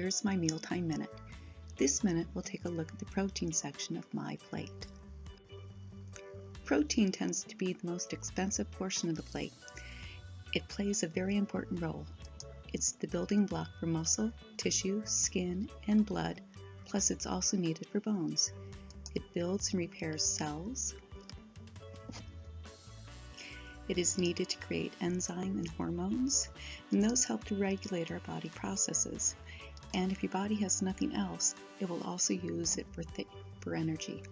here's my Mealtime Minute. This minute we'll take a look at the protein section of my plate. Protein tends to be the most expensive portion of the plate. It plays a very important role. It's the building block for muscle, tissue, skin, and blood, plus it's also needed for bones. It builds and repairs cells. It is needed to create enzyme and hormones, and those help to regulate our body processes. And if your body has nothing else, it will also use it for energy.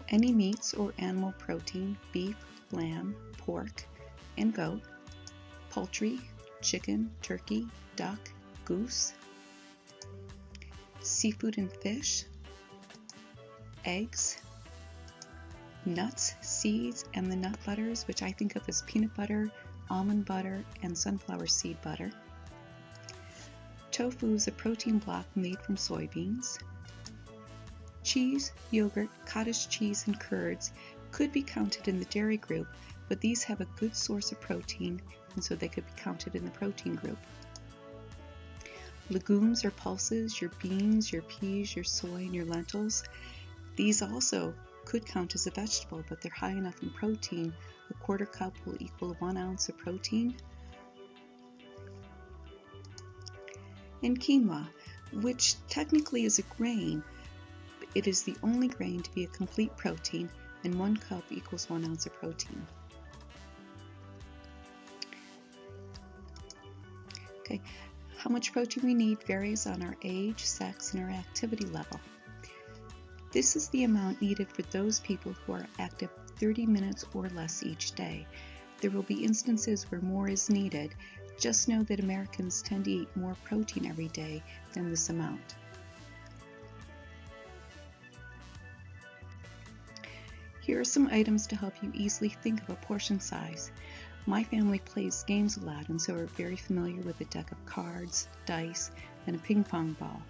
Any meats or animal protein, beef, lamb, pork, and goat, poultry, chicken, turkey, duck, goose, seafood and fish, eggs, nuts, seeds, and the nut butters, which I think of as peanut butter, almond butter, and sunflower seed butter. Tofu is a protein block made from soybeans. Cheese, yogurt, cottage cheese, and curds could be counted in the dairy group, but these have a good source of protein, and so they could be counted in the protein group. Legumes or pulses, your beans, your peas, your soy, and your lentils, these also could count as a vegetable, but they're high enough in protein. A quarter cup will equal 1 ounce of protein. And quinoa, which technically is a grain, it is the only grain to be a complete protein, and 1 cup equals 1 ounce of protein. Okay, how much protein we need varies on our age, sex, and our activity level. This is the amount needed for those people who are active 30 minutes or less each day. There will be instances where more is needed. Just know that Americans tend to eat more protein every day than this amount. Here are some items to help you easily think of a portion size. My family plays games a lot, and so we're very familiar with a deck of cards, dice, and a ping pong ball.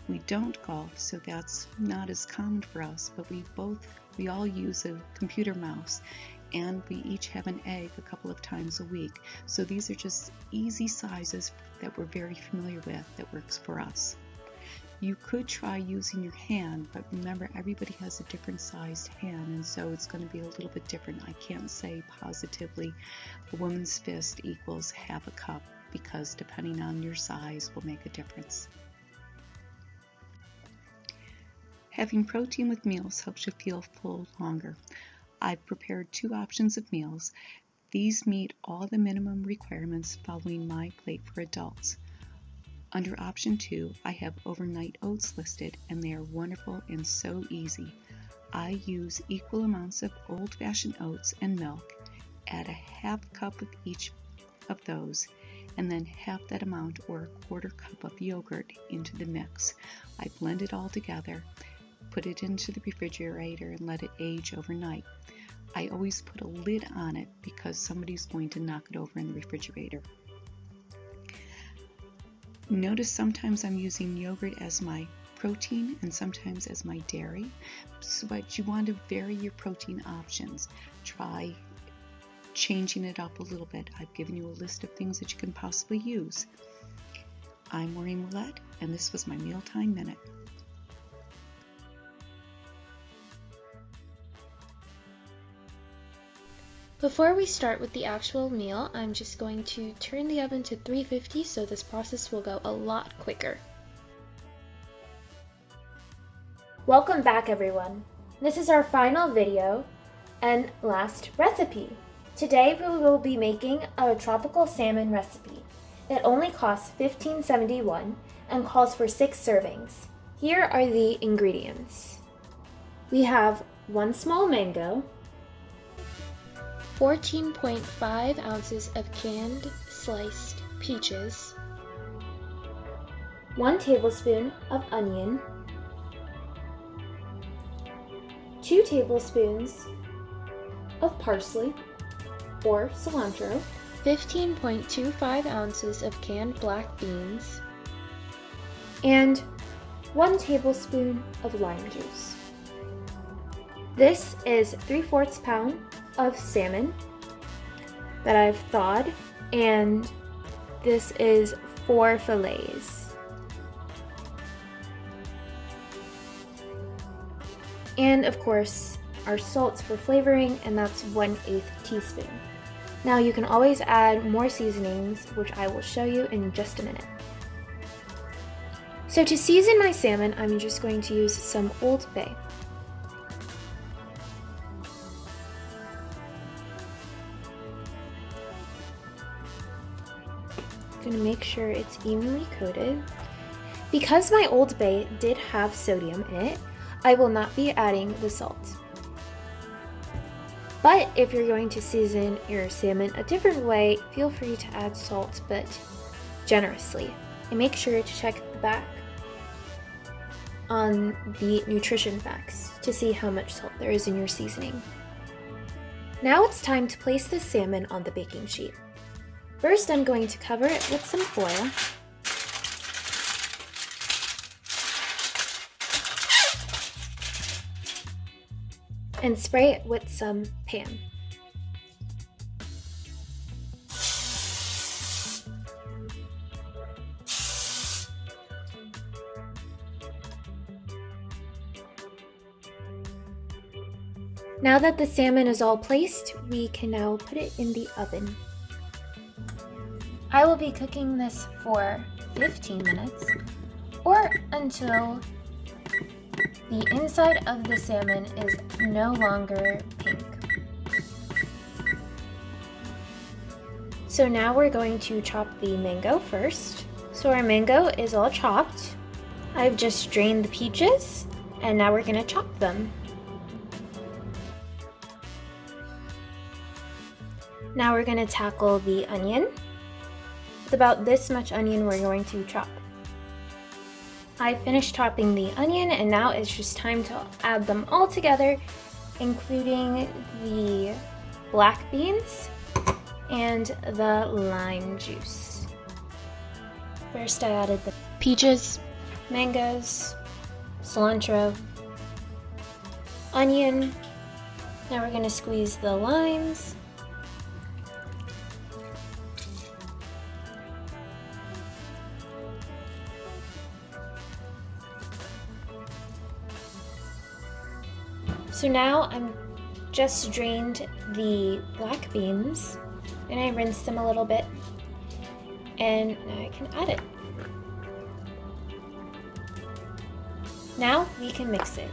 We don't golf, so that's not as common for us, but we all use a computer mouse, and we each have an egg a couple of times a week. So these are just easy sizes that we're very familiar with that works for us. You could try using your hand, but remember everybody has a different sized hand, and so it's going to be a little bit different. I can't say positively a woman's fist equals half a cup, because depending on your size will make a difference. Having protein with meals helps you feel full longer. I've prepared 2 options of meals. These meet all the minimum requirements following my plate for adults. Under option 2, I have overnight oats listed, and they are wonderful and so easy. I use equal amounts of old-fashioned oats and milk, add a half cup of each of those, and then half that amount or a quarter cup of yogurt into the mix. I blend it all together, put it into the refrigerator, and let it age overnight. I always put a lid on it because somebody's going to knock it over in the refrigerator. Notice sometimes I'm using yogurt as my protein and sometimes as my dairy, but you want to vary your protein options. Try changing it up a little bit. I've given you a list of things that you can possibly use. I'm Maureen Willett, and this was my Mealtime Minute. Before we start with the actual meal, I'm just going to turn the oven to 350 so this process will go a lot quicker. Welcome back, everyone. This is our final video and last recipe. Today we will be making a tropical salmon recipe. It only costs $15.71 and calls for 6 servings. Here are the ingredients. We have 1 small mango, 14.5 ounces of canned sliced peaches, 1 tablespoon of onion, 2 tablespoons of parsley or cilantro, 15.25 ounces of canned black beans, and 1 tablespoon of lime juice. This is 3/4 pound of salmon that I've thawed, and this is 4 fillets. And of course, our salt for flavoring, and that's 1/8 teaspoon. Now you can always add more seasonings, which I will show you in just a minute. So to season my salmon, I'm just going to use some Old Bay. I'm going to make sure it's evenly coated. Because my Old Bay did have sodium in it, I will not be adding the salt. But if you're going to season your salmon a different way, feel free to add salt, but generously. And make sure to check the back on the nutrition facts to see how much salt there is in your seasoning. Now it's time to place the salmon on the baking sheet. First, I'm going to cover it with some foil. And spray it with some Pam. Now that the salmon is all placed, we can now put it in the oven. I will be cooking this for 15 minutes or until the inside of the salmon is no longer pink. So now we're going to chop the mango first. So our mango is all chopped. I've just drained the peaches and now we're going to chop them. Now we're going to tackle the onion. With about this much onion we're going to chop. I finished chopping the onion and now it's just time to add them all together, including the black beans and the lime juice. First I added the peaches, mangoes, cilantro, onion. Now we're going to squeeze the limes. So now I'm just drained the black beans and I rinsed them a little bit and now I can add it. Now we can mix it.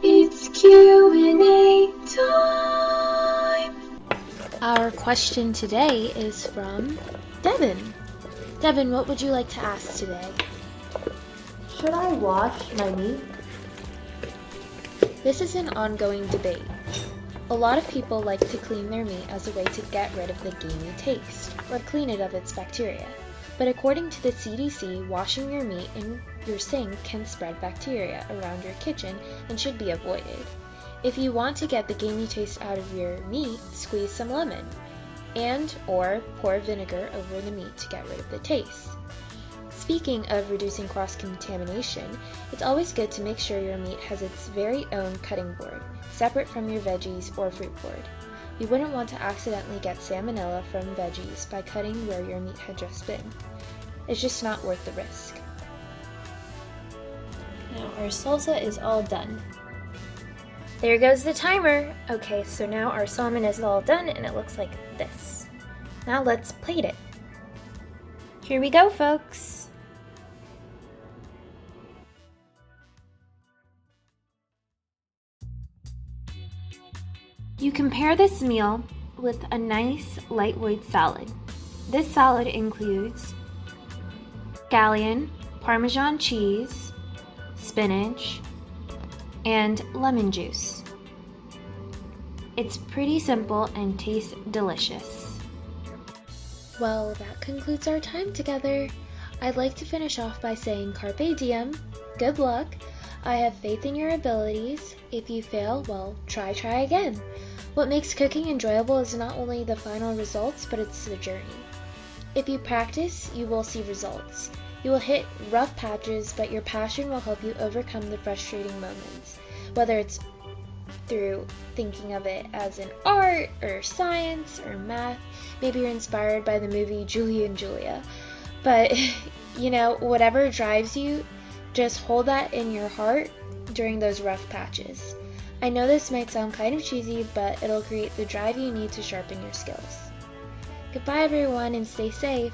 It's Q&A time! Our question today is from Devin. Devin, what would you like to ask today? Should I wash my meat? This is an ongoing debate. A lot of people like to clean their meat as a way to get rid of the gamey taste, or clean it of its bacteria. But according to the CDC, washing your meat in your sink can spread bacteria around your kitchen and should be avoided. If you want to get the gamey taste out of your meat, squeeze some lemon, and or pour vinegar over the meat to get rid of the taste. Speaking of reducing cross-contamination, it's always good to make sure your meat has its very own cutting board, separate from your veggies or fruit board. You wouldn't want to accidentally get salmonella from veggies by cutting where your meat had just been. It's just not worth the risk. Now our salsa is all done. There goes the timer. Okay, so now our salmon is all done and it looks like this. Now let's plate it. Here we go, folks. You can pair this meal with a nice lightweight salad. This salad includes scallion, Parmesan cheese, spinach, and lemon juice. It's pretty simple and tastes delicious. Well, that concludes our time together. I'd like to finish off by saying carpe diem, good luck, I have faith in your abilities. If you fail, well, try again. What makes cooking enjoyable is not only the final results, but it's the journey. If you practice, you will see results. You will hit rough patches, but your passion will help you overcome the frustrating moments. Whether it's through thinking of it as an art or science or math. Maybe you're inspired by the movie Julie and Julia. But, whatever drives you, just hold that in your heart during those rough patches. I know this might sound kind of cheesy, but it'll create the drive you need to sharpen your skills. Goodbye everyone, and stay safe.